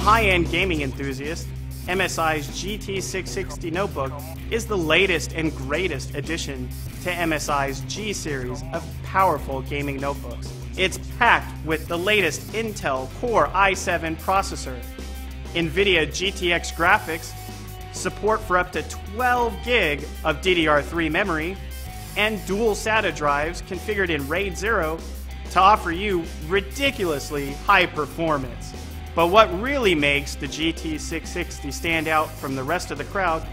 high-end gaming enthusiast, MSI's GT660 notebook is the latest and greatest addition to MSI's G series of powerful gaming notebooks. It's packed with the latest Intel Core i7 processor, NVIDIA GTX graphics, support for up to 12 gig of DDR3 memory, and dual SATA drives configured in RAID 0 to offer you ridiculously high performance. But what really makes the GT660 stand out from the rest of the crowd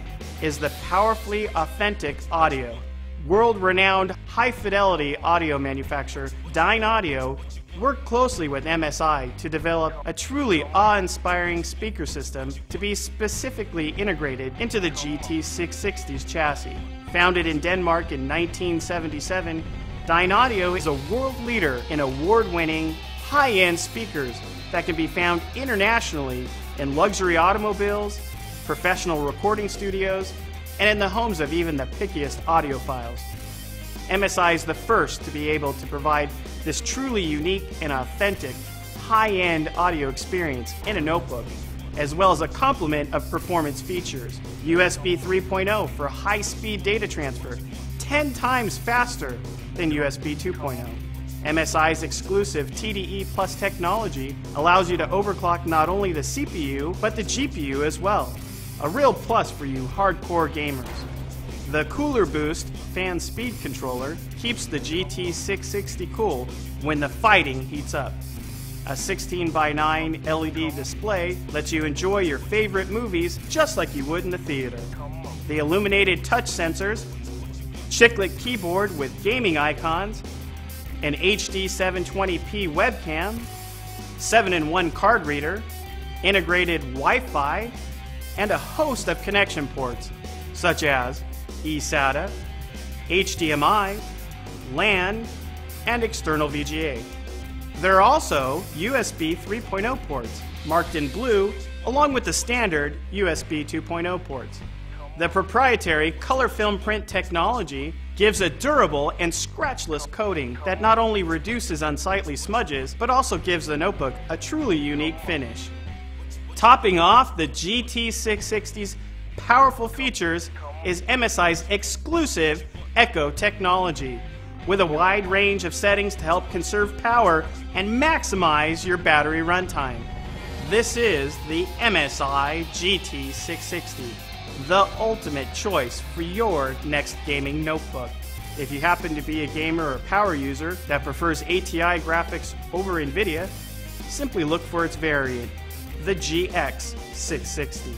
is the powerfully authentic audio. World-renowned high-fidelity audio manufacturer Dynaudio worked closely with MSI to develop a truly awe-inspiring speaker system to be specifically integrated into the GT660's chassis. Founded in Denmark in 1977, Dynaudio is a world leader in award-winning, high-end speakers that can be found internationally in luxury automobiles, professional recording studios, and in the homes of even the pickiest audiophiles. MSI is the first to be able to provide this truly unique and authentic high-end audio experience in a notebook, as well as a complement of performance features. USB 3.0 for high-speed data transfer, 10 times faster than USB 2.0. MSI's exclusive TDE Plus technology allows you to overclock not only the CPU, but the GPU as well. A real plus for you hardcore gamers. The Cooler Boost fan speed controller keeps the GT660 cool when the fighting heats up. A 16:9 LED display lets you enjoy your favorite movies just like you would in the theater. The illuminated touch sensors, chiclet keyboard with gaming icons, an HD 720p webcam, 7-in-1 card reader, integrated Wi-Fi, and a host of connection ports such as eSATA, HDMI, LAN, and external VGA. There are also USB 3.0 ports marked in blue along with the standard USB 2.0 ports. The proprietary color film print technology gives a durable and scratchless coating that not only reduces unsightly smudges, but also gives the notebook a truly unique finish. Topping off the GT660's powerful features is MSI's exclusive Echo technology, with a wide range of settings to help conserve power and maximize your battery runtime. This is the MSI GT660. The ultimate choice for your next gaming notebook. If you happen to be a gamer or power user that prefers ATI graphics over NVIDIA, simply look for its variant, the GX660.